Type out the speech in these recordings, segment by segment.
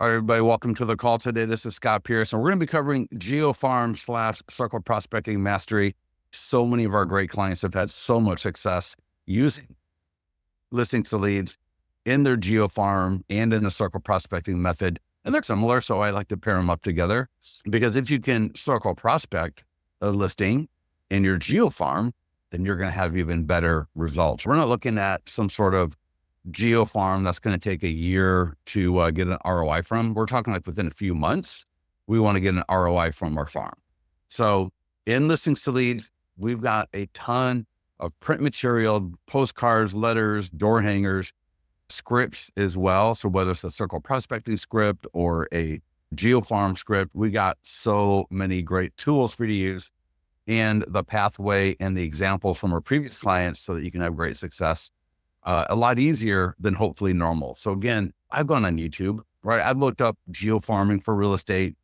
All right, everybody, welcome to the call today. This is Scott Pierce, and we're going to be covering GeoFarm / Circle Prospecting Mastery. So many of our great clients have had so much success using listings to leads in their GeoFarm and in the Circle Prospecting method. And they're similar, so I like to pair them up together because if you can circle prospect a listing in your GeoFarm, then you're going to have even better results. We're not looking at some sort of GeoFarm that's going to take a year to get an ROI from. We're talking like within a few months, we want to get an ROI from our farm. So in listings to leads, we've got a ton of print material, postcards, letters, door hangers, scripts as well. So whether it's a circle prospecting script or a GeoFarm script, we got so many great tools for you to use and the pathway and the examples from our previous clients so that you can have great success. A lot easier than hopefully normal. So again, I've gone on YouTube, right? I've looked up geofarming for real estate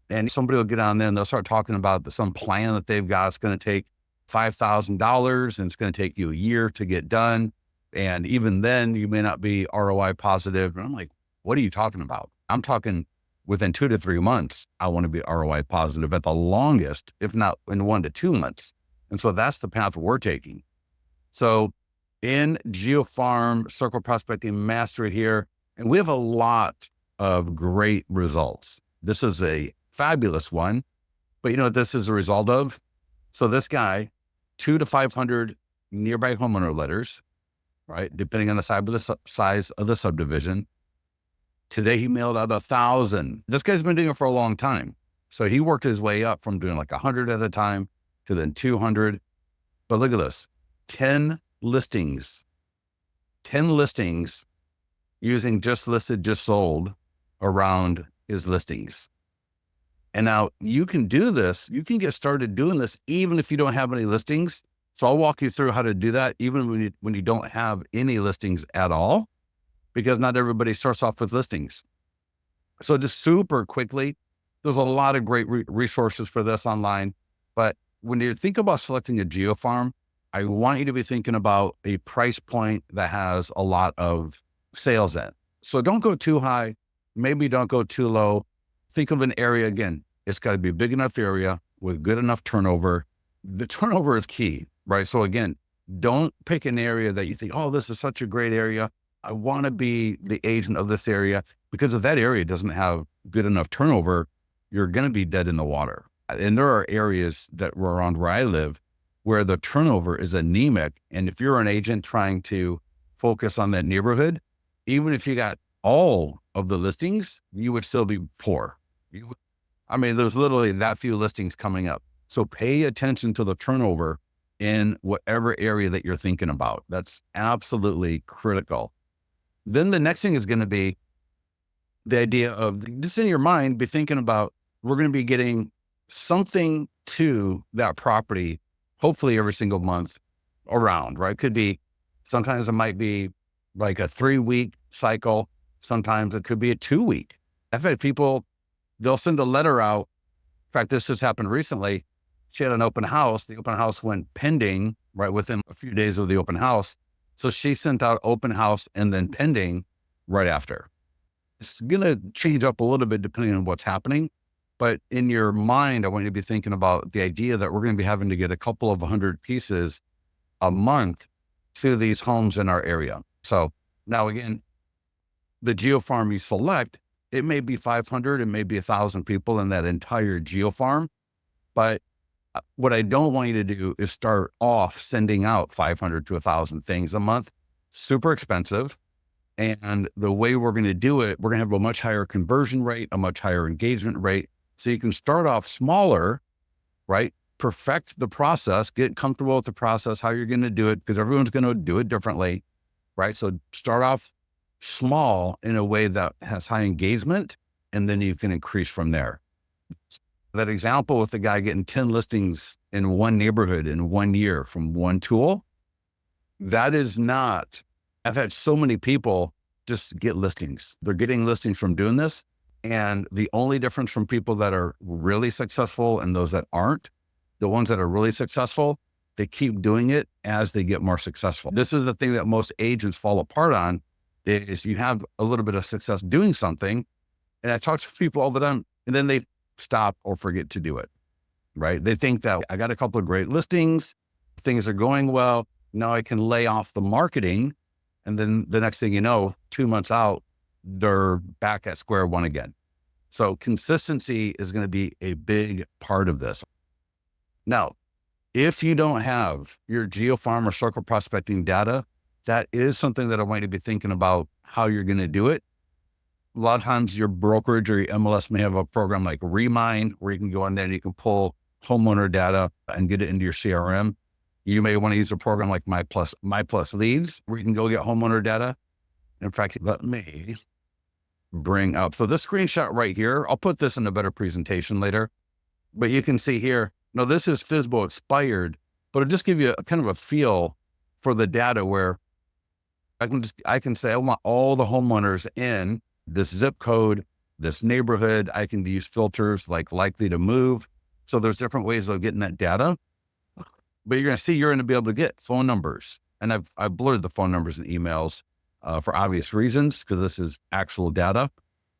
and somebody will get on there and they'll start talking about some plan that they've got. It's going to take $5,000 and it's going to take you a year to get done. And even then you may not be ROI positive. And I'm like, what are you talking about? I'm talking within 2 to 3 months, I want to be ROI positive at the longest, if not in 1 to 2 months. And so that's the path we're taking. So in GeoFarm Circle Prospecting Mastery here, and we have a lot of great results. This is a fabulous one, but you know what this is a result of? So this guy, 200 to 500 nearby homeowner letters, right? Depending on the size of the subdivision. Today he mailed out 1,000. This guy's been doing it for a long time. So he worked his way up from doing like 100 at a time to then 200. But look at this, 10 listings using just listed, just sold around his listings. And now you can do this. You can get started doing this even if you don't have any listings. So I'll walk you through how to do that even when you don't have any listings at all, because not everybody starts off with listings. So just super quickly, there's a lot of great resources for this online. But when you think about selecting a GeoFarm, I want you to be thinking about a price point that has a lot of sales in. So don't go too high. Maybe don't go too low. Think of an area again. It's got to be a big enough area with good enough turnover. The turnover is key, right? So again, don't pick an area that you think, oh, this is such a great area. I want to be the agent of this area, because if that area doesn't have good enough turnover, you're going to be dead in the water. And there are areas that were around where I live where the turnover is anemic. And if you're an agent trying to focus on that neighborhood, even if you got all of the listings, you would still be poor. There's literally that few listings coming up. So pay attention to the turnover in whatever area that you're thinking about. That's absolutely critical. Then the next thing is going to be the idea of just in your mind, be thinking about, we're going to be getting something to that property hopefully every single month around, right? Could be, sometimes it might be like a 3-week cycle. Sometimes it could be a 2-week. I've had people, they'll send a letter out. In fact, this just happened recently. She had an open house. The open house went pending right within a few days of the open house. So she sent out open house and then pending right after. It's going to change up a little bit depending on what's happening. But in your mind, I want you to be thinking about the idea that we're going to be having to get a couple of 100 pieces a month to these homes in our area. So now again, the GeoFarm you select, it may be 500, it may be 1,000 people in that entire GeoFarm. But what I don't want you to do is start off sending out 500 to 1,000 things a month. Super expensive. And the way we're going to do it, we're going to have a much higher conversion rate, a much higher engagement rate. So you can start off smaller, right? Perfect the process, get comfortable with the process, how you're going to do it, because everyone's going to do it differently, right? So start off small in a way that has high engagement, and then you can increase from there. That example with the guy getting 10 listings in one neighborhood in 1 year from one tool, that is not, I've had so many people just get listings. They're getting listings from doing this. And the only difference from people that are really successful and those that aren't, the ones that are really successful, they keep doing it as they get more successful. This is the thing that most agents fall apart on, is you have a little bit of success doing something, And I talk to people all the time, and then they stop or forget to do it, right? They think that I got a couple of great listings, things are going well. Now I can lay off the marketing. And then the next thing you know, 2 months out, they're back at square one again. So consistency is going to be a big part of this. Now, if you don't have your GeoFarm or circle prospecting data, that is something that I want you to be thinking about how you're going to do it. A lot of times your brokerage or your MLS may have a program like Remind, where you can go in there and you can pull homeowner data and get it into your CRM. You may want to use a program like My Plus Leads, where you can go get homeowner data. In fact, let me bring up, so this screenshot right here, I'll put this in a better presentation later, but you can see here, now this is FSBO expired, but it'll just give you a kind of a feel for the data where I can say, I want all the homeowners in this zip code, this neighborhood. I can use filters like likely to move. So there's different ways of getting that data, but you're going to see, you're going to be able to get phone numbers. And I've blurred the phone numbers and emails for obvious reasons, because this is actual data,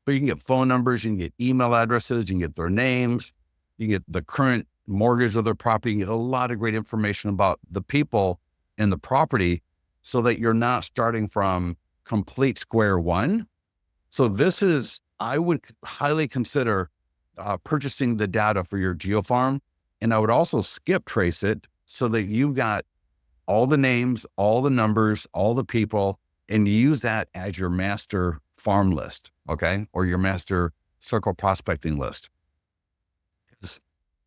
but you can get phone numbers, you can get email addresses, you can get their names, you can get the current mortgage of their property, you can get a lot of great information about the people and the property, so that you're not starting from complete square one. So this is, I would highly consider purchasing the data for your GeoFarm. And I would also skip trace it so that you've got all the names, all the numbers, all the people, and use that as your master farm list, okay? Or your master circle prospecting list.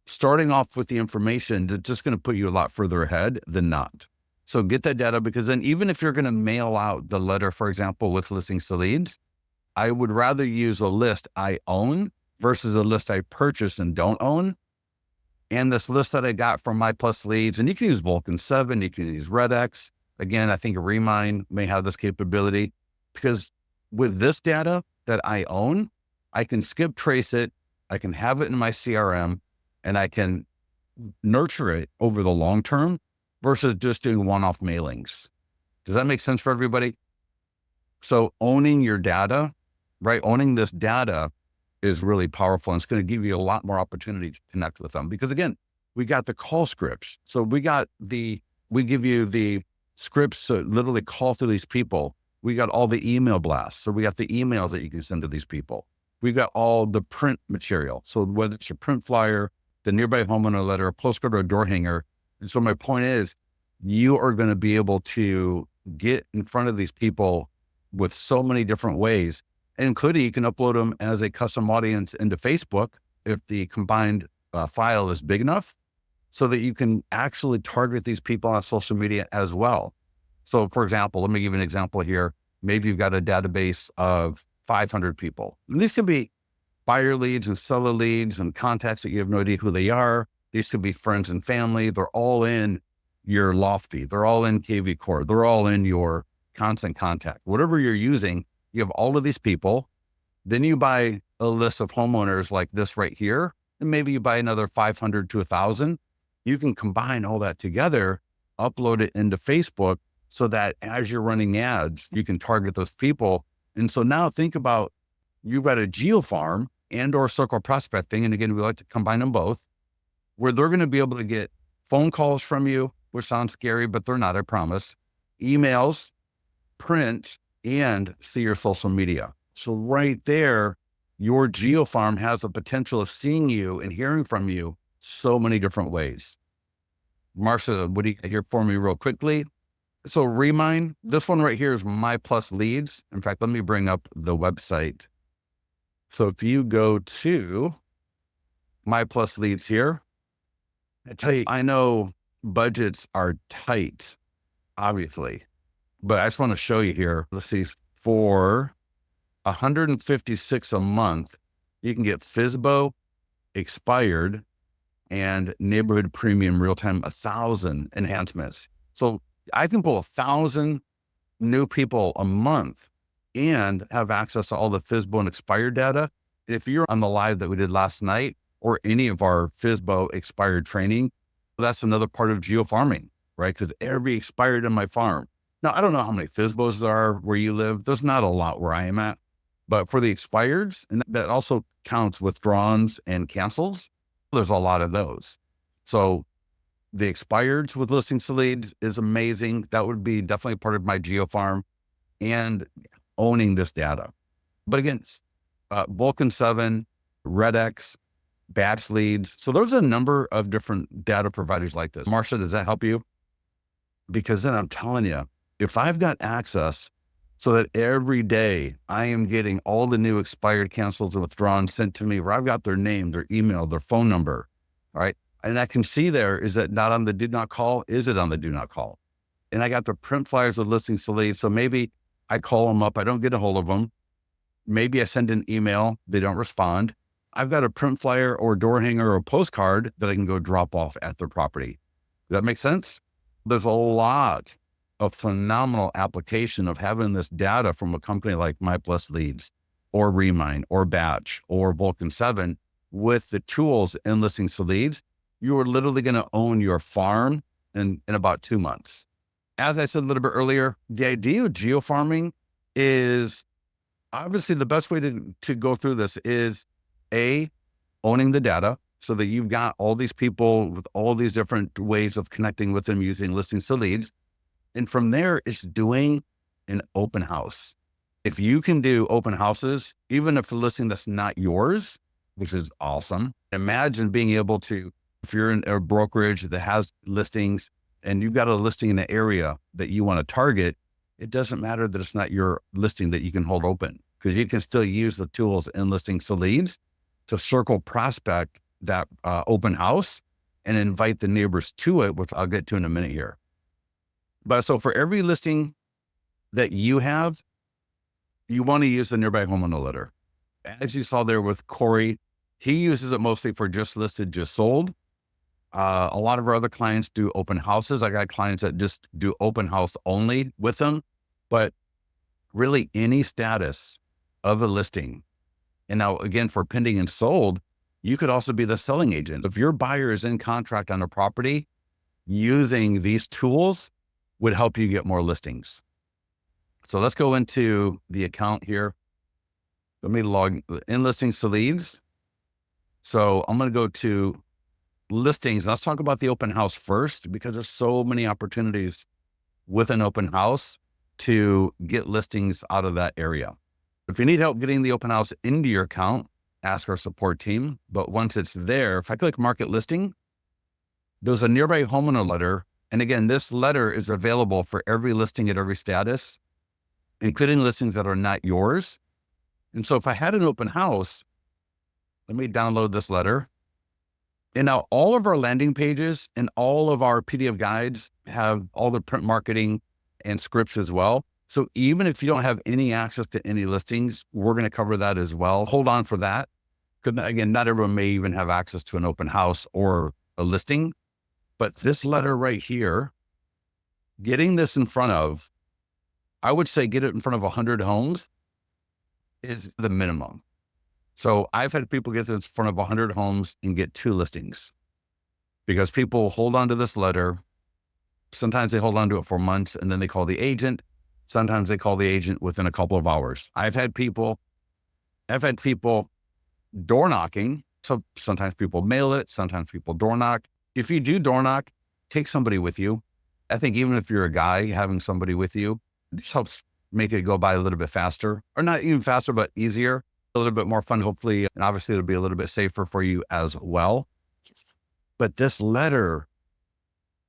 Starting off with the information is just going to put you a lot further ahead than not. So get that data, because then even if you're going to mail out the letter, for example, with listings to leads, I would rather use a list I own versus a list I purchase and don't own. And this list that I got from My Plus Leads, and you can use Vulcan 7, you can use RedX. Again, I think Remind may have this capability, because with this data that I own, I can skip trace it, I can have it in my CRM, and I can nurture it over the long term versus just doing one-off mailings. Does that make sense for everybody? So owning your data, right? Owning this data is really powerful, and it's going to give you a lot more opportunity to connect with them. Because again, we got the call scripts. So we give you the scripts to literally call through these people. We got all the email blasts. So we got the emails that you can send to these people. We got all the print material. So whether it's your print flyer, the nearby homeowner letter, a postcard, or a door hanger. And so my point is, you are going to be able to get in front of these people with so many different ways, including you can upload them as a custom audience into Facebook if the combined file is big enough, so that you can actually target these people on social media as well. So for example, let me give you an example here. Maybe you've got a database of 500 people. And these could be buyer leads and seller leads and contacts that you have no idea who they are. These could be friends and family. They're all in your Lofty. They're all in KV Core. They're all in your Constant Contact. Whatever you're using, you have all of these people. Then you buy a list of homeowners like this right here, and maybe you buy another 500 to 1,000. You can combine all that together, upload it into Facebook, so that as you're running ads, you can target those people. And so now think about, you've got a GeoFarm and or circle prospecting. And again, we like to combine them both, where they're going to be able to get phone calls from you, which sounds scary, but they're not, I promise. Emails, print, and see your social media. So right there, your GeoFarm has the potential of seeing you and hearing from you so many different ways. Marsha, what do you hear for me real quickly? So Remind, this one right here is My Plus Leads. In fact, let me bring up the website. So if you go to My Plus Leads here, I tell you, I know budgets are tight, obviously, but I just want to show you here. Let's see, for $156 a month, you can get FSBO expired and neighborhood premium real-time 1,000 enhancements. So I can pull 1,000 new people a month and have access to all the FSBO and expired data. If you're on the live that we did last night, or any of our FSBO expired training, that's another part of geofarming, right? Because every expired in my farm. Now, I don't know how many FSBOs there are where you live. There's not a lot where I am at, But for the expireds, and that also counts withdrawals and cancels, there's a lot of those. So the expireds with listings to leads is amazing. That would be definitely part of my GeoFarm and owning this data. But again, Vulcan 7, RedX, batch leads. So there's a number of different data providers like this. Marcia, does that help you? Because then I'm telling you, if I've got access so that every day I am getting all the new expired, cancels, and withdrawn sent to me where I've got their name, their email, their phone number, all right? And I can see there, is it not on the do not call? Is it on the do not call? And I got the print flyers of listings to leave. So maybe I call them up, I don't get a hold of them. Maybe I send an email, they don't respond. I've got a print flyer or door hanger or postcard that I can go drop off at their property. Does that make sense? There's a lot of phenomenal application of having this data from a company like My Plus Leads or Remind or Batch or Vulcan 7 with the tools and listings to leads. You are literally going to own your farm in about 2 months. As I said a little bit earlier, the idea of geofarming is obviously the best way to go through this is owning the data so that you've got all these people with all these different ways of connecting with them using listings to leads. And from there, it's doing an open house. If you can do open houses, even if the listing that's not yours, which is awesome, imagine being able to, if you're in a brokerage that has listings and you've got a listing in an area that you want to target, it doesn't matter that it's not your listing that you can hold open, because you can still use the tools in listings to leads to circle prospect that open house and invite the neighbors to it, which I'll get to in a minute here. But so for every listing that you have, you want to use the nearby homeowner letter. As you saw there with Corey, he uses it mostly for just listed, just sold. A lot of our other clients do open houses. I got clients that just do open house only with them, but really any status of a listing. And now again, for pending and sold, you could also be the selling agent. If your buyer is in contract on a property, using these tools would help you get more listings. So let's go into the account here. Let me log in listings to leads. So I'm going to go to listings. Let's talk about the open house first, because there's so many opportunities with an open house to get listings out of that area. If you need help getting the open house into your account, ask our support team. But once it's there, if I click market listing, there's a nearby homeowner letter. And again, this letter is available for every listing at every status, including listings that are not yours. And so if I had an open house, let me download this letter. And now all of our landing pages and all of our PDF guides have all the print marketing and scripts as well. So even if you don't have any access to any listings, we're going to cover that as well. Hold on for that. Because again, not everyone may even have access to an open house or a listing. But this letter right here, getting this in front of, I would say get it in front of 100 homes is the minimum. So I've had people get this in front of 100 homes and get 2 listings, because people hold on to this letter. Sometimes they hold on to it for months and then they call the agent. Sometimes they call the agent within a couple of hours. I've had people door knocking. So sometimes people mail it, sometimes people door knock. If you do door knock, take somebody with you. I think even if you're a guy, having somebody with you, this helps make it go by a little bit faster, or not even faster, but easier, a little bit more fun, hopefully. And obviously it'll be a little bit safer for you as well. But this letter,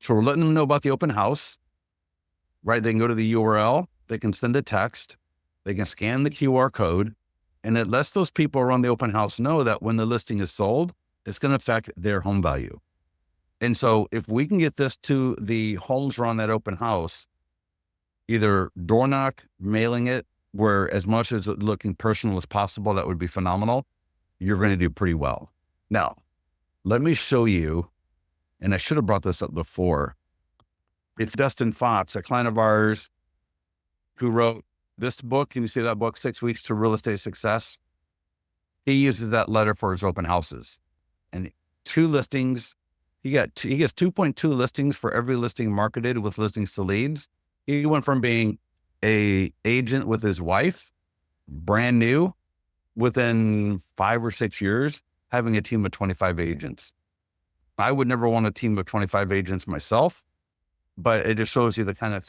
so we're letting them know about the open house, right? They can go to the URL, they can send a text, they can scan the QR code, and it lets those people around the open house know that when the listing is sold, it's going to affect their home value. And so if we can get this to the homes around that open house, either door knock, mailing it, where as much as it looking personal as possible, that would be phenomenal. You're going to do pretty well. Now, let me show you, and I should have brought this up before. It's Dustin Fox, a client of ours who wrote this book. Can you see that book, 6 Weeks to Real Estate Success? He uses that letter for his open houses, and 2 listings. He gets 2.2 listings for every listing marketed with listings to leads. He went from being a agent with his wife brand new, within 5 or 6 years, having a team of 25 agents. I would never want a team of 25 agents myself, but it just shows you the kind of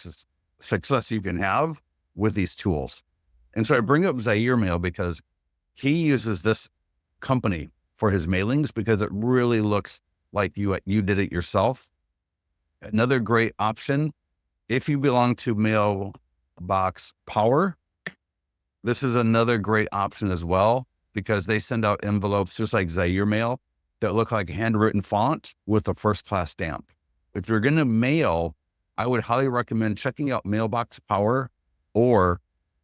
success you can have with these tools. And so I bring up Zaire Mail because he uses this company for his mailings because it really looks like you did it yourself. Another great option, if you belong to Mailbox Power, this is another great option as well because they send out envelopes just like Zaire Mail that look like handwritten font with a first-class stamp. If you're going to mail, I would highly recommend checking out Mailbox Power or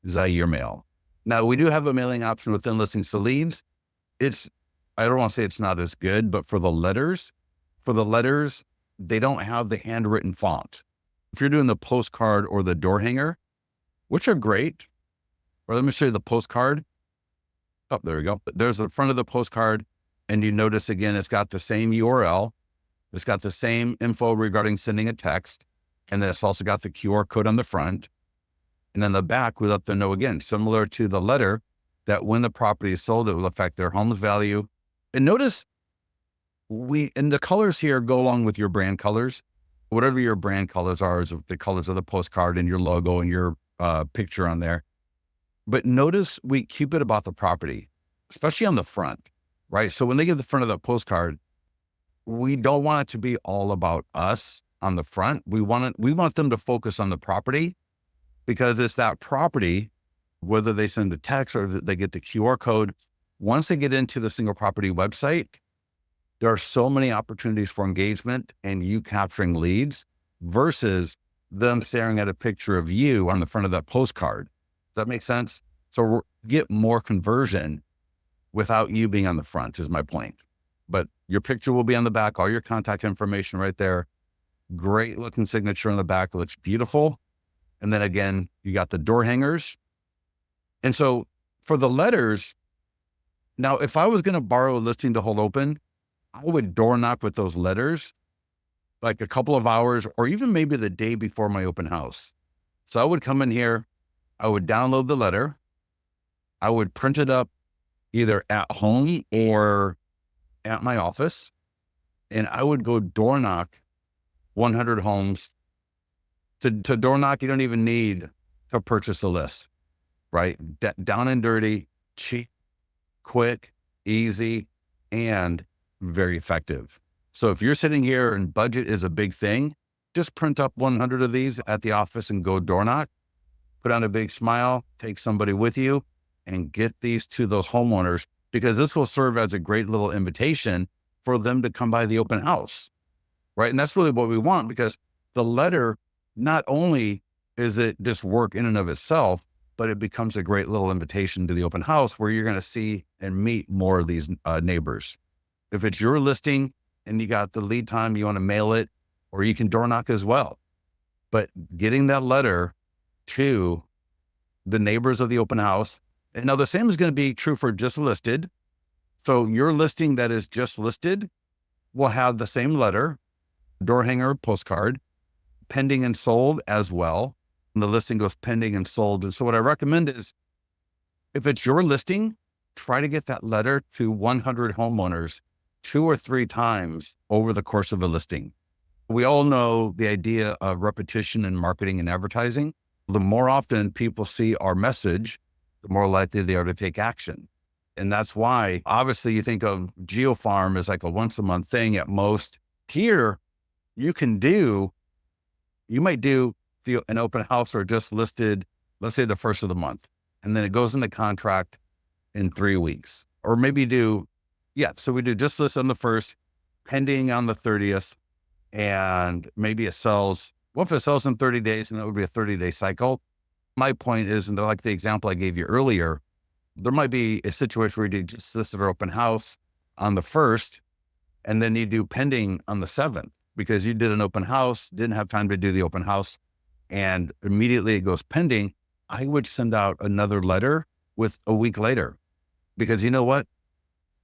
Zaire Mail. Now, we do have a mailing option within Listings to Leads. I don't want to say it's not as good, but for the letters, they don't have the handwritten font. If you're doing the postcard or the door hanger, which are great, or let me show you the postcard. Oh, there we go. There's the front of the postcard, and you notice again, it's got the same URL. It's got the same info regarding sending a text, and then it's also got the QR code on the front. And then the back, we let them know again, similar to the letter, that when the property is sold, it will affect their home's value. And notice and the colors here go along with your brand colors. Whatever your brand colors are is the colors of the postcard and your logo and your picture on there. But notice we keep it about the property, especially on the front, right? So when they get the front of the postcard, we don't want it to be all about us on the front. We want them to focus on the property because it's that property, whether they send the text or they get the QR code. Once they get into the single property website, there are so many opportunities for engagement and you capturing leads versus them staring at a picture of you on the front of that postcard. Does that make sense? So get more conversion without you being on the front is my point. But your picture will be on the back, all your contact information right there. Great looking signature on the back. It looks beautiful. And then again, you got the door hangers. And so for the letters, now if I was going to borrow a listing to hold open, I would door knock with those letters like a couple of hours or even maybe the day before my open house. So I would come in here, I would download the letter, I would print it up either at home or at my office, and I would go door knock 100 homes. To door knock, you don't even need to purchase a list, right? Down and dirty, cheap, quick, easy, and very effective. So if you're sitting here and budget is a big thing, just print up 100 of these at the office and go door knock, put on a big smile, take somebody with you and get these to those homeowners because this will serve as a great little invitation for them to come by the open house, right? And that's really what we want because the letter, not only is it just work in and of itself, but it becomes a great little invitation to the open house where you're going to see and meet more of these neighbors. If it's your listing and you got the lead time, you want to mail it, or you can door knock as well. But getting that letter to the neighbors of the open house. And now the same is going to be true for just listed. So your listing that is just listed will have the same letter, door hanger, postcard, pending and sold as well. And the listing goes pending and sold. And so what I recommend is if it's your listing, try to get that letter to 100 homeowners 2 or 3 times over the course of a listing. We all know the idea of repetition in marketing and advertising. The more often people see our message, the more likely they are to take action. And that's why, obviously, you think of GeoFarm as like a once a month thing at most. Here, you might do an open house or just listed, let's say the first of the month, and then it goes into contract in 3 weeks. Or maybe so we do just list on the 1st, pending on the 30th, and maybe it sells. What if it sells in 30 days and that would be a 30-day cycle? My point is, and like the example I gave you earlier, there might be a situation where you do just list or open house on the 1st, and then you do pending on the 7th because you did an open house, didn't have time to do the open house, and immediately it goes pending. I would send out another letter with a week later because you know what?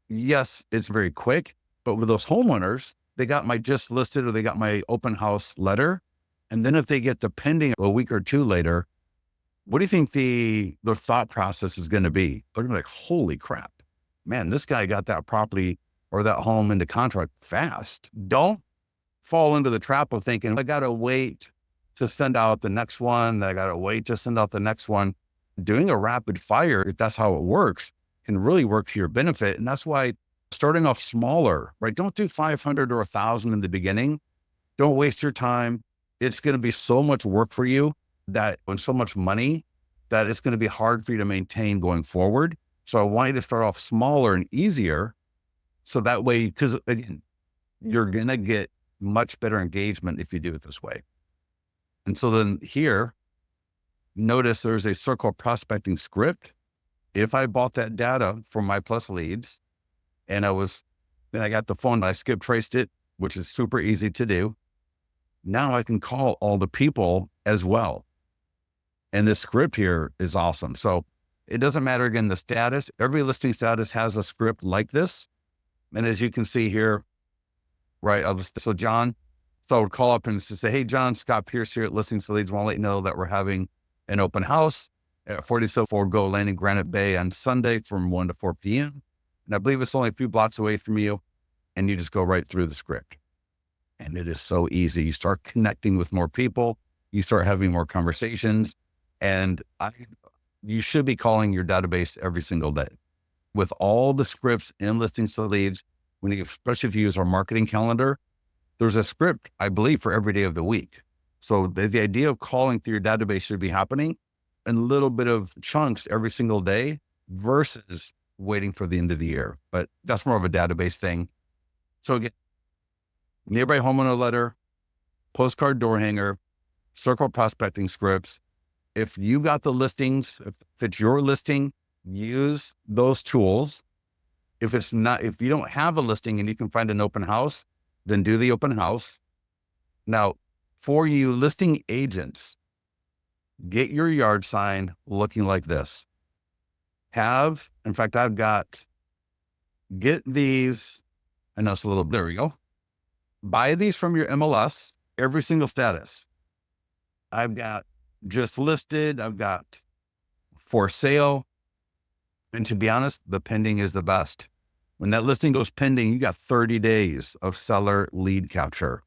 Yes, it's very quick, but with those homeowners, they got my just listed or they got my open house letter. And then if they get the pending a week or 2 later, what do you think the thought process is going to be? They're going to be like, holy crap, man, this guy got that property or that home into contract fast. Don't fall into the trap of thinking, I got to wait to send out the next one. I got to wait to send out the next one. Doing a rapid fire, if that's how it works, can really work to your benefit. And that's why starting off smaller, right? Don't do 500 or 1,000 in the beginning. Don't waste your time. It's going to be so much work for you and so much money that it's going to be hard for you to maintain going forward. So I want you to start off smaller and easier. So that way, because again, you're going to get much better engagement if you do it this way. And so then here, notice there's a circle prospecting script. If I bought that data from My Plus Leads and then I got the phone, I skip traced it, which is super easy to do. Now I can call all the people as well. And this script here is awesome. So it doesn't matter, again, the status. Every listing status has a script like this. And as you can see here, right, so I would call up and say, hey, John, Scott Pierce here at Listings to Leads. Want to let you know that we're having an open house at 4004 Go Landing, Granite Bay on Sunday from 1 to 4 p.m. And I believe it's only a few blocks away from you. And you just go right through the script. And it is so easy. You start connecting with more people. You start having more conversations. And you should be calling your database every single day. With all the scripts in Listings to Leads, especially if you use our marketing calendar, there's a script, I believe, for every day of the week. So the idea of calling through your database should be happening in a little bit of chunks every single day versus waiting for the end of the year. But that's more of a database thing. So again, nearby homeowner letter, postcard door hanger, circle prospecting scripts. If you got the listings, if it's your listing, use those tools. If you don't have a listing and you can find an open house, then do the open house. Now, for you listing agents, get your yard sign looking like this. Get these, I know it's a little, there we go. Buy these from your MLS, every single status. I've got just listed, I've got for sale. And to be honest, the pending is the best. When that listing goes pending, you got 30 days of seller lead capture.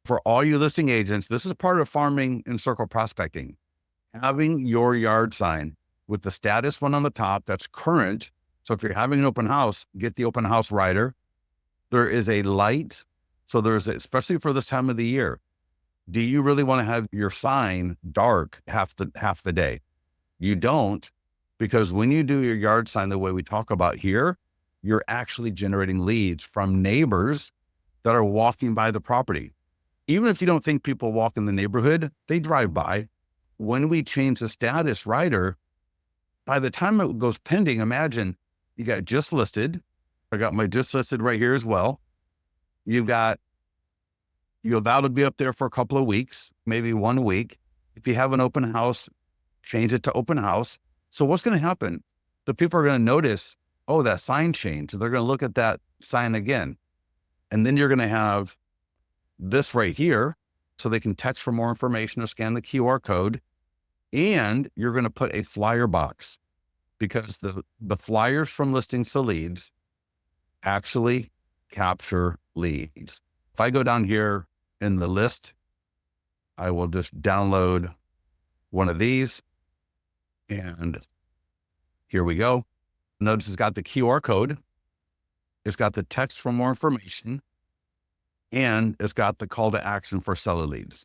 For all you listing agents, this is part of farming and circle prospecting. Having your yard sign with the status one on the top that's current. So if you're having an open house, get the open house rider. There is a light. So especially for this time of the year, do you really want to have your sign dark half the day? You don't, because when you do your yard sign the way we talk about here, you're actually generating leads from neighbors that are walking by the property. Even if you don't think people walk in the neighborhood, they drive by. When we change the status rider, by the time it goes pending, imagine you got just listed. I got my just listed right here as well. That'll be up there for a couple of weeks, maybe 1 week. If you have an open house, change it to open house. So what's going to happen? The people are going to notice, oh, that sign changed. So they're going to look at that sign again. And then you're going to have this right here, so they can text for more information or scan the QR code. And you're going to put a flyer box, because the flyers from Listings to Leads actually capture leads. If I go down here in the list, I will just download one of these. And here we go. Notice it's got the QR code. It's got the text for more information. And it's got the call to action for seller leads.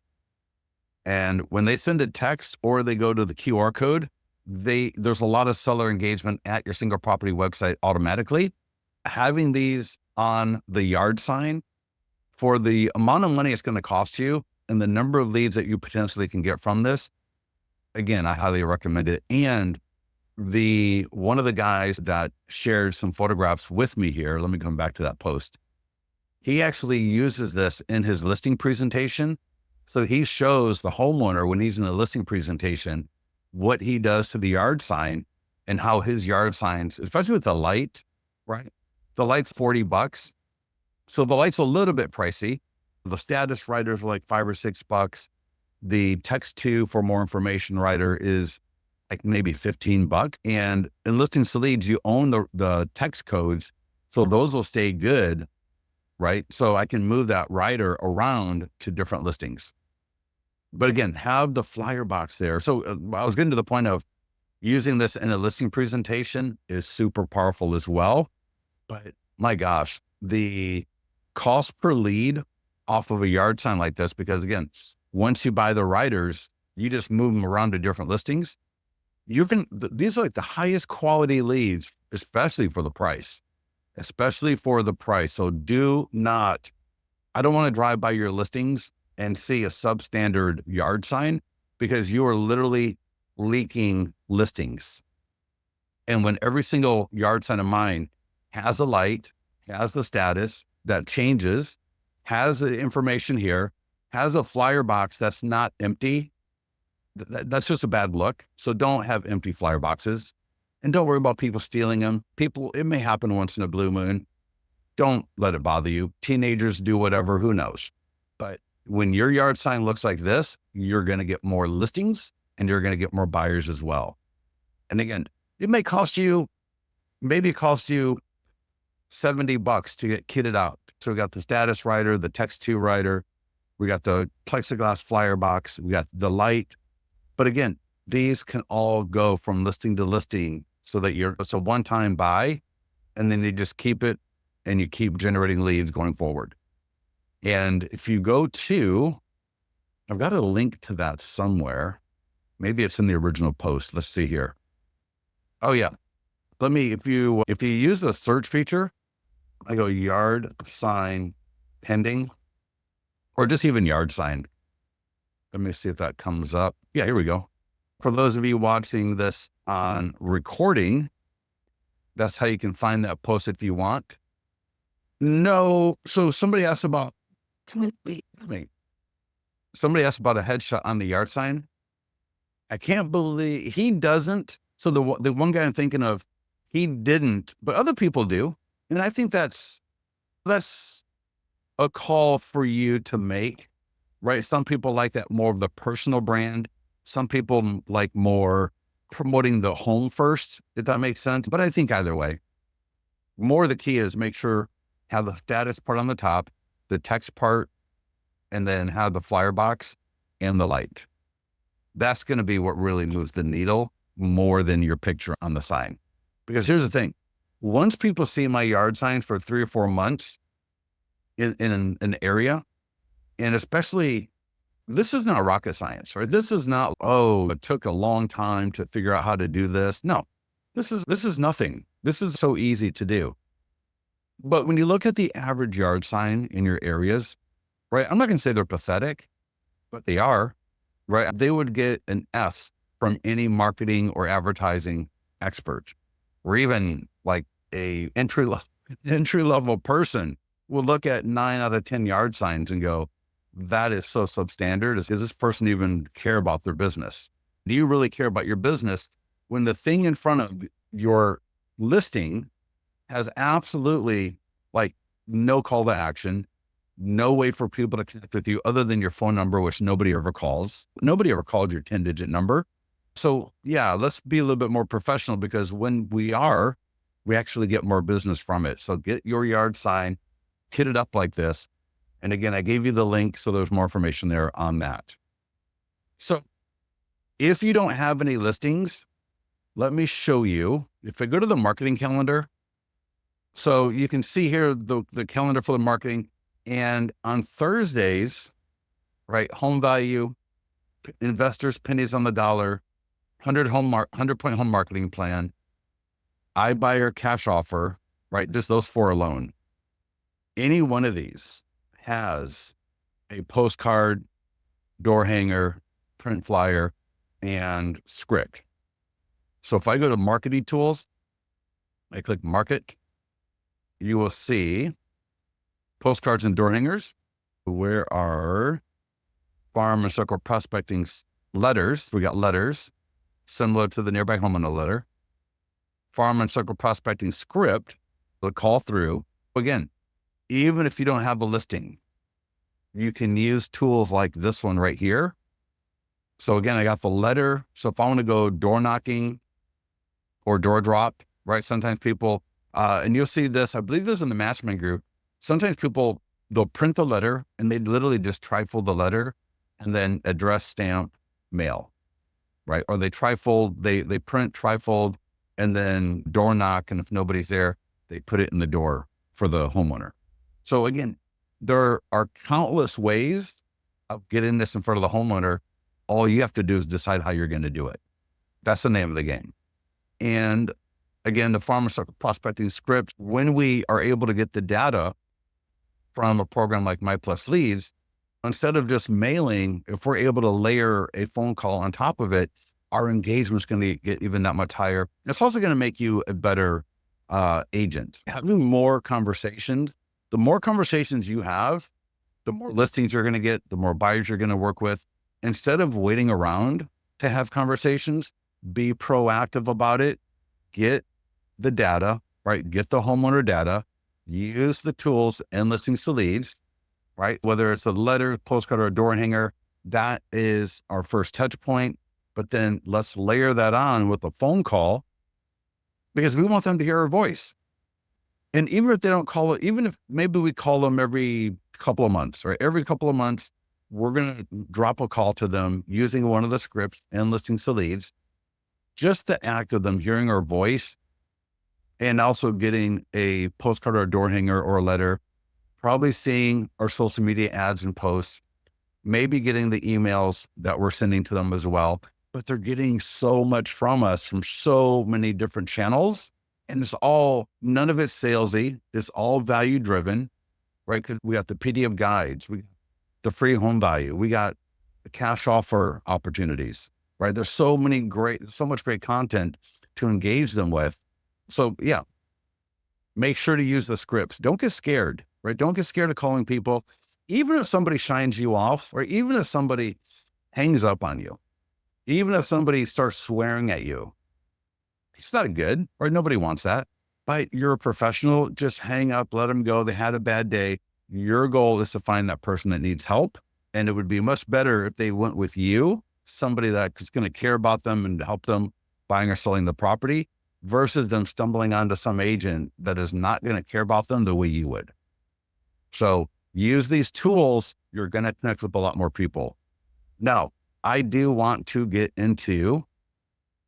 And when they send a text or they go to the QR code, there's a lot of seller engagement at your single property website automatically. Having these on the yard sign, for the amount of money it's going to cost you and the number of leads that you potentially can get from this, again, I highly recommend it. And one of the guys that shared some photographs with me here, let me come back to that post. He actually uses this in his listing presentation. So he shows the homeowner when he's in a listing presentation, what he does to the yard sign and how his yard signs, especially with the light, right? The light's $40. So the light's a little bit pricey. The status writers are like $5 or $6. The text to for more information writer is, like maybe $15. And in listings to leads, you own the text codes. So those will stay good, right? So I can move that rider around to different listings. But again, have the flyer box there. So I was getting to the point of using this in a listing presentation is super powerful as well. But my gosh, the cost per lead off of a yard sign like this, because again, once you buy the riders, you just move them around to different listings. These are like the highest quality leads, especially for the price. So I don't want to drive by your listings and see a substandard yard sign, because you are literally leaking listings. And when every single yard sign of mine has a light, has the status that changes, has the information here, has a flyer box that's not empty, that's just a bad look. So don't have empty flyer boxes, and don't worry about people stealing them. It may happen once in a blue moon. Don't let it bother you. Teenagers do whatever, who knows? But when your yard sign looks like this, you're going to get more listings and you're going to get more buyers as well. And again, maybe it cost you $70 to get kitted out. So we got the status rider, the text to rider, we got the plexiglass flyer box, we got the light. But again, these can all go from listing to listing, so that it's a one-time buy, and then you just keep it and you keep generating leads going forward. And if you go to, I've got a link to that somewhere. Maybe it's in the original post. Let's see here. Oh yeah. If you use the search feature, I go yard sign pending, or just even yard sign. Let me see if that comes up. Yeah, here we go. For those of you watching this on recording, that's how you can find that post if you want. No. So somebody asked about, somebody asked about a headshot on the yard sign. I can't believe he doesn't. So the one guy I'm thinking of, he didn't, but other people do. And I think that's a call for you to make, right? Some people like that more of the personal brand. Some people like more promoting the home first, if that makes sense. But I think either way, more the key is make sure have the status part on the top, the text part, and then have the flyer box and the light. That's going to be what really moves the needle more than your picture on the sign. Because here's the thing. Once people see my yard sign for 3 or 4 months in an area, and especially, this is not rocket science, right? This is not, it took a long time to figure out how to do this. No, this is nothing. This is so easy to do. But when you look at the average yard sign in your areas, right? I'm not going to say they're pathetic, but they are, right? They would get an F from any marketing or advertising expert, or even like a entry level person will look at 9 out of 10 yard signs and go, that is so substandard. Does this person even care about their business? Do you really care about your business when the thing in front of your listing has absolutely like no call to action, no way for people to connect with you other than your phone number, which nobody ever calls. Nobody ever called your 10-digit number. So yeah, let's be a little bit more professional, because when we actually get more business from it. So get your yard sign, kit it up like this. And again, I gave you the link, so there's more information there on that. So if you don't have any listings, let me show you. If I go to the marketing calendar, so you can see here the calendar for the marketing. And on Thursdays, right, home value, investors, pennies on the dollar, 100-point home marketing plan, iBuyer cash offer, right? Just those 4 alone. Any one of these has a postcard, door hanger, print flyer, and script. So if I go to marketing tools, I click market, you will see postcards and door hangers. Where are farm and circle prospecting letters? We got letters similar to the nearby homeowner letter. Farm and circle prospecting script, the call through. Again, even if you don't have a listing, you can use tools like this one right here. So again, I got the letter. So if I want to go door knocking or door drop, right? Sometimes people, and you'll see this, I believe this in the mastermind group. Sometimes people, they'll print the letter and they literally just trifold the letter and then address, stamp, mail, right? Or they trifold, they print, trifold, and then door knock. And if nobody's there, they put it in the door for the homeowner. So again, there are countless ways of getting this in front of the homeowner. All you have to do is decide how you're going to do it. That's the name of the game. And again, the farmer prospecting scripts, when we are able to get the data from a program like My Plus Leads, instead of just mailing, if we're able to layer a phone call on top of it, our engagement's going to get even that much higher. It's also going to make you a better agent. Having more conversations, the more conversations you have, the more listings you're going to get, the more buyers you're going to work with. Instead of waiting around to have conversations, be proactive about it. Get the data, right? Get the homeowner data, use the tools and listings to leads, right? Whether it's a letter, postcard, or a door hanger, that is our first touch point. But then let's layer that on with a phone call because we want them to hear our voice. And even if they don't call it, even if maybe we call them every couple of months, right? Every couple of months, we're going to drop a call to them using one of the scripts and listings to leads. Just the act of them hearing our voice and also getting a postcard or a door hanger or a letter, probably seeing our social media ads and posts, maybe getting the emails that we're sending to them as well. But they're getting so much from us from so many different channels. And it's all, none of it's salesy. It's all value driven, right? Because we got the PDF guides, we got the free home value, we got the cash offer opportunities, right? There's so much great content to engage them with. So yeah, make sure to use the scripts. Don't get scared, right? Don't get scared of calling people. Even if somebody shines you off, or even if somebody hangs up on you, even if somebody starts swearing at you, it's not good, or nobody wants that. But you're a professional, just hang up, let them go. They had a bad day. Your goal is to find that person that needs help. And it would be much better if they went with you, somebody that's going to care about them and help them buying or selling the property, versus them stumbling onto some agent that is not going to care about them the way you would. So use these tools. You're going to connect with a lot more people. Now, I do want to get into,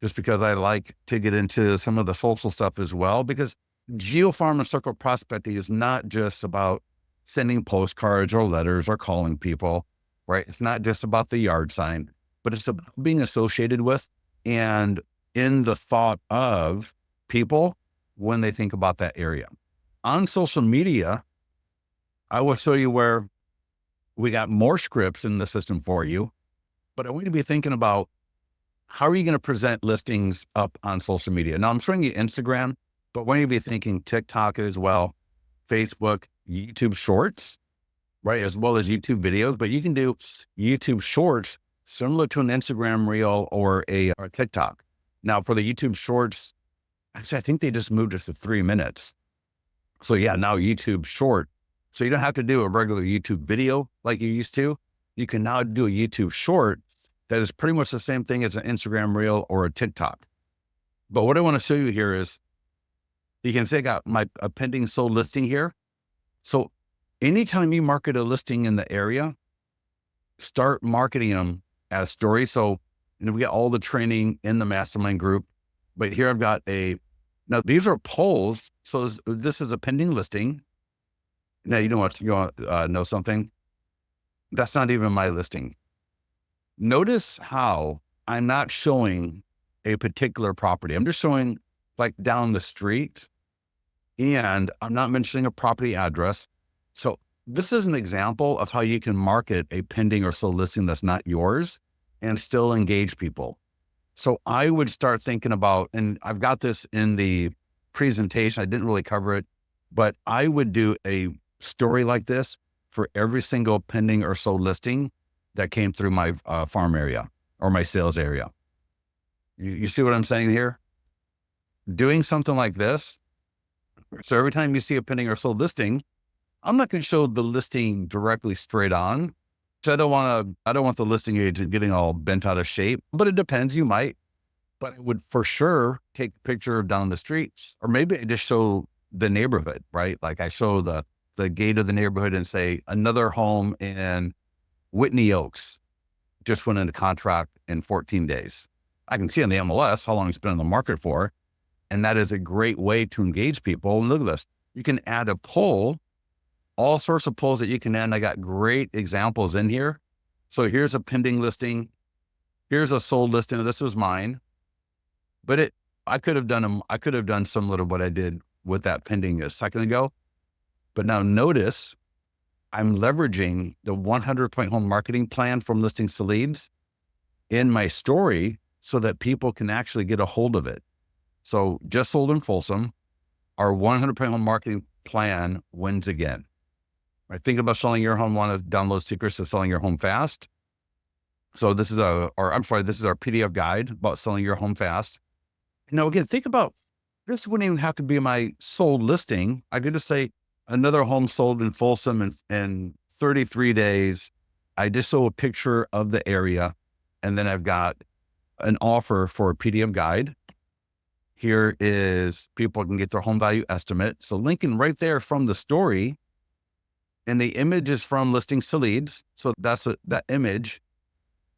just because I like to get into some of the social stuff as well, because GeoFarm and circle prospecting is not just about sending postcards or letters or calling people, right? It's not just about the yard sign, but it's about being associated with and in the thought of people when they think about that area. On social media, I will show you where we got more scripts in the system for you, but I want you to be thinking about how are you going to present listings up on social media? Now I'm showing you Instagram, but when you be thinking TikTok as well, Facebook, YouTube Shorts, right? As well as YouTube videos, but you can do YouTube Shorts similar to an Instagram Reel or a TikTok. Now for the YouTube Shorts, actually, I think they just moved it to 3 minutes. So yeah, now YouTube Short. So you don't have to do a regular YouTube video like you used to. You can now do a YouTube Short that is pretty much the same thing as an Instagram Reel or a TikTok. But what I want to show you here is, you can say I got a pending sold listing here. So anytime you market a listing in the area, start marketing them as stories. So, we got all the training in the mastermind group, but here I've got now these are polls. So this is a pending listing. Now you want to know something? That's not even my listing. Notice how I'm not showing a particular property. I'm just showing like down the street, and I'm not mentioning a property address. So this is an example of how you can market a pending or sold listing that's not yours and still engage people. So I would start thinking about, and I've got this in the presentation, I didn't really cover it, but I would do a story like this for every single pending or sold listing that came through my farm area or my sales area. You see what I'm saying here? Doing something like this. So every time you see a pending or sold listing, I'm not going to show the listing directly straight on. So I don't want the listing agent getting all bent out of shape, but it depends. You might, but I would for sure take a picture of down the street, or maybe I just show the neighborhood, right? Like I show the gate of the neighborhood and say another home in Whitney Oaks just went into contract in 14 days. I can see on the MLS how long it's been on the market for. And that is a great way to engage people. And look at this. You can add a poll, all sorts of polls that you can add. And I got great examples in here. So here's a pending listing. Here's a sold listing. This was mine, but I could have done similar to what I did with that pending a second ago. But now notice I'm leveraging the 100-point home marketing plan from Listings to Leads in my story so that people can actually get a hold of it. So just sold in Folsom, our 100-point home marketing plan wins again. Right? Think about selling your home. Want to download secrets to selling your home fast. So this is our PDF guide about selling your home fast. Now, again, think about this wouldn't even have to be my sold listing. I could just say another home sold in Folsom in 33 days. I just show a picture of the area, and then I've got an offer for a PDF guide. Here is people can get their home value estimate. So linking right there from the story, and the image is from Listings to Leads. So that's that image.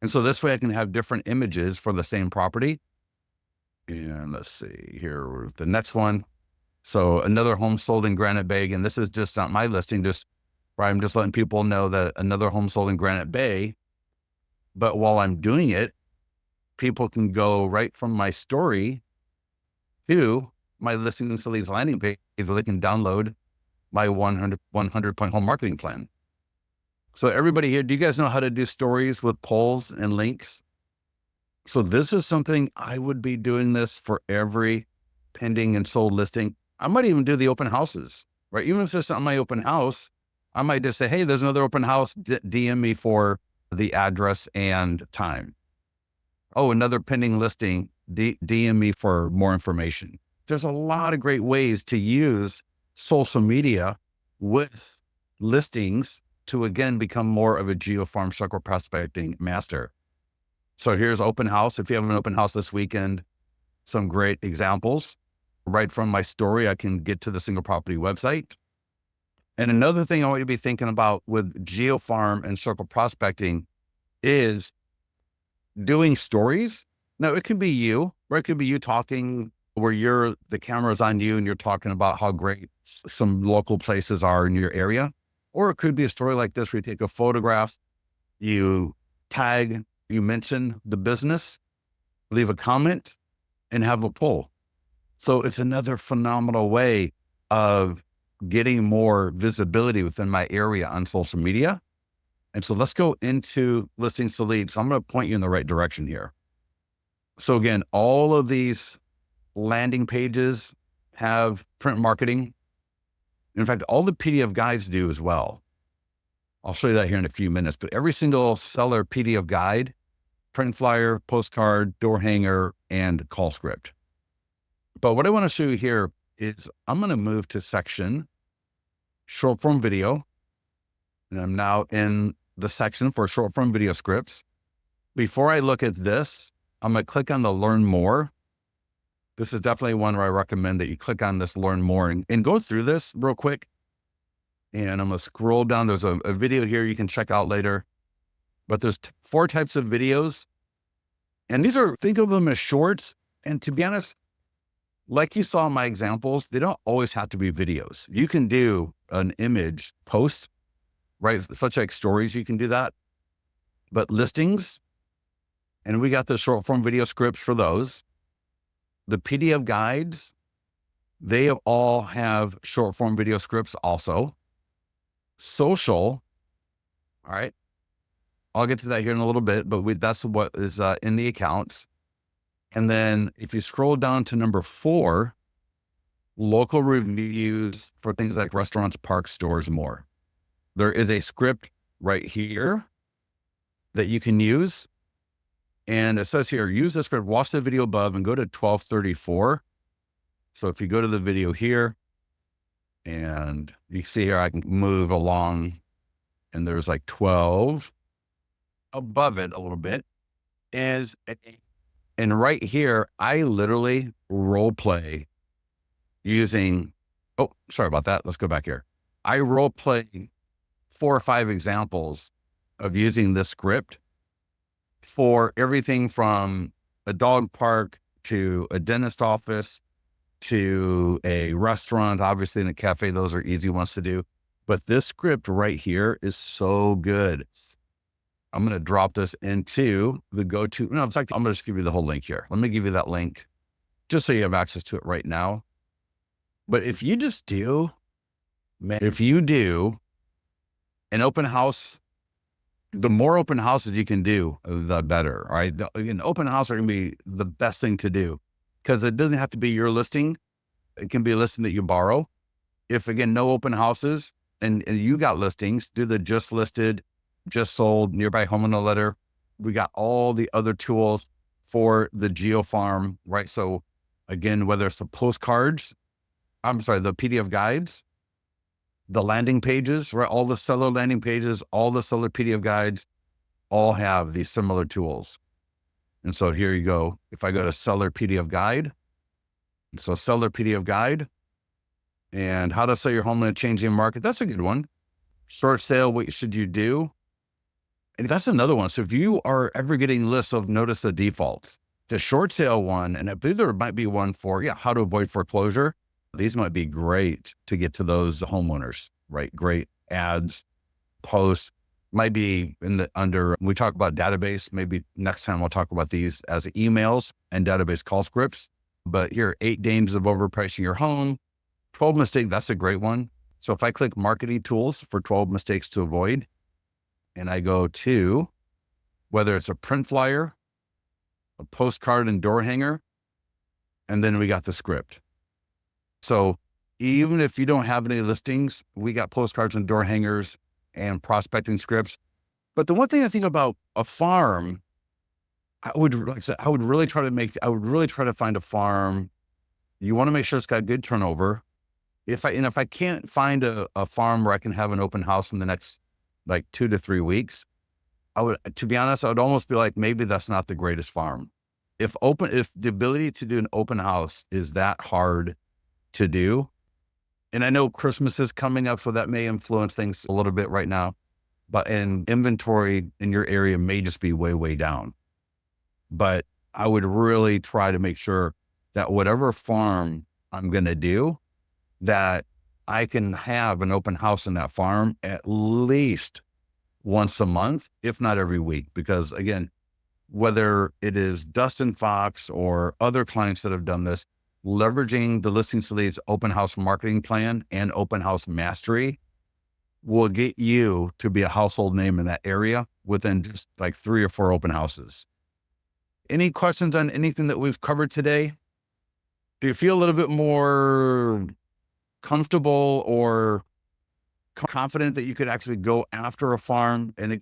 And so this way I can have different images for the same property. And let's see here, the next one. So another home sold in Granite Bay. And this is just not my listing, just where I'm just letting people know that another home sold in Granite Bay. But while I'm doing it, people can go right from my story to my Listings to Leads landing page. They can download my 100-point home marketing plan. So everybody here, do you guys know how to do stories with polls and links? So this is something I would be doing this for every pending and sold listing. I might even do the open houses, right? Even if it's not my open house, I might just say, hey, there's another open house, DM me for the address and time. Oh, another pending listing, DM me for more information. There's a lot of great ways to use social media with listings to, again, become more of a GeoFarm circle prospecting master. So here's open house. If you have an open house this weekend, some great examples. Right from my story, I can get to the single property website. And another thing I want you to be thinking about with GeoFarm and circle prospecting is doing stories. Now it could be you, or it could be you talking where the camera's on you and you're talking about how great some local places are in your area. Or it could be a story like this where you take a photograph, you tag, you mention the business, leave a comment, and have a poll. So it's another phenomenal way of getting more visibility within my area on social media. And so let's go into Listings to Leads. So I'm going to point you in the right direction here. So again, all of these landing pages have print marketing. In fact, all the PDF guides do as well. I'll show you that here in a few minutes, but every single seller PDF guide, print flyer, postcard, door hanger, and call script. But what I want to show you here is I'm going to move to section short form video. And I'm now in the section for short form video scripts. Before I look at this, I'm going to click on the learn more. This is definitely one where I recommend that you click on this learn more and go through this real quick. And I'm going to scroll down. There's a video here you can check out later, but there's 4 types of videos. And think of them as shorts. And to be honest, like you saw in my examples, they don't always have to be videos. You can do an image post, right? Such like stories, you can do that. But listings, and we got the short form video scripts for those. The PDF guides, they all have short form video scripts also. Social, all right. I'll get to that here in a little bit, but that's what is in the accounts. And then if you scroll down to number 4, local reviews for things like restaurants, parks, stores, more. There is a script right here that you can use. And it says here, use the script, watch the video above and go to 1234. So if you go to the video here and you see here, I can move along and there's like 12. above it a little bit is, and right here, I literally role play using, oh, sorry about that. Let's go back here. I role play 4 or 5 examples of using this script for everything from a dog park to a dentist office to a restaurant. Obviously, in a cafe, those are easy ones to do. But this script right here is so good. I'm going to drop this into the go-to. No, in fact, I'm going to just give you the whole link here. Let me give you that link just so you have access to it right now. But if you just do, man, if you do an open house, the more open houses you can do, the better. All right. An open house are going to be the best thing to do because it doesn't have to be your listing. It can be a listing that you borrow. If again, no open houses and you got listings, do the just listed, just sold, nearby home in a letter. We got all the other tools for the GeoFarm, right? So again, whether it's the postcards, the PDF guides, the landing pages, right? All the seller landing pages, all the seller PDF guides, all have these similar tools. And so here you go. If I go to seller PDF guide, so seller PDF guide and how to sell your home in a changing market. That's a good one. Short sale, what should you do? And that's another one. So if you are ever getting lists of notice the defaults, the short sale one, and I believe there might be one for, how to avoid foreclosure. These might be great to get to those homeowners, right? Great ads, posts, might be we talk about database. Maybe next time we'll talk about these as emails and database call scripts. But here, 8 dangers of overpricing your home, 12 mistakes. That's a great one. So if I click marketing tools for 12 mistakes to avoid, and I go to whether it's a print flyer, a postcard and door hanger, and then we got the script. So even if you don't have any listings, we got postcards and door hangers and prospecting scripts. But the one thing I think about a farm, I would really try to find a farm. You want to make sure it's got good turnover. If I can't find a farm where I can have an open house in the next like 2 to 3 weeks, to be honest, I would almost be like, maybe that's not the greatest farm. If the ability to do an open house is that hard to do, and I know Christmas is coming up, so that may influence things a little bit right now, but inventory in your area may just be way, way down. But I would really try to make sure that whatever farm I'm going to do, that I can have an open house in that farm at least once a month, if not every week. Because again, whether it is Dustin Fox or other clients that have done this, leveraging the Listings to Leads open house marketing plan and open house mastery will get you to be a household name in that area within just like 3 or 4 open houses. Any questions on anything that we've covered today? Do you feel a little bit more comfortable or confident that you could actually go after a farm? And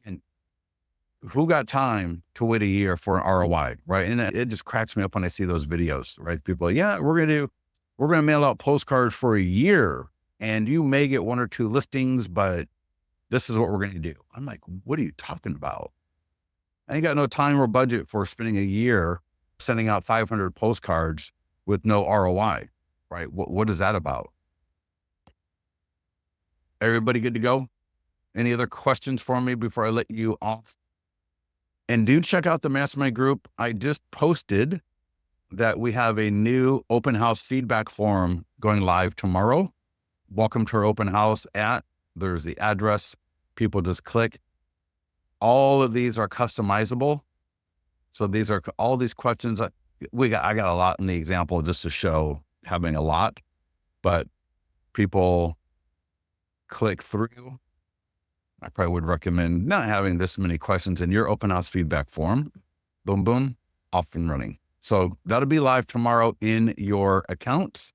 who got time to wait a year for an ROI, right? And it just cracks me up when I see those videos, right? People are like, we're going to mail out postcards for a year and you may get 1 or 2 listings, but this is what we're going to do. I'm like, what are you talking about? I ain't got no time or budget for spending a year sending out 500 postcards with no ROI, right? What is that about? Everybody good to go? Any other questions for me before I let you off? And do check out the mastermind group. I just posted that we have a new open house feedback forum going live tomorrow. Welcome to our open house there's the address. People just click. All of these are customizable. So these are all these questions. I got a lot in the example just to show having a lot, but people click through. I probably would recommend not having this many questions in your open house feedback form. Boom, boom, off and running. So that'll be live tomorrow in your accounts.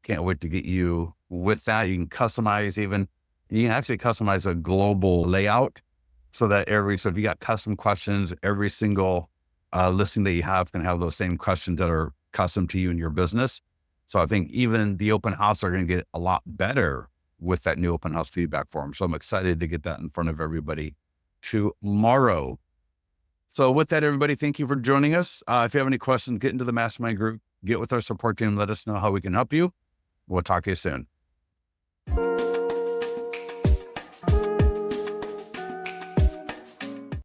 Can't wait to get you with that. You can actually customize a global layout so that so if you got custom questions, every single listing that you have can have those same questions that are custom to you and your business. So I think even the open house are going to get a lot better with that new open house feedback form. So I'm excited to get that in front of everybody tomorrow. So with that, everybody, thank you for joining us. If you have any questions, get into the mastermind group, get with our support team, let us know how we can help you. We'll talk to you soon.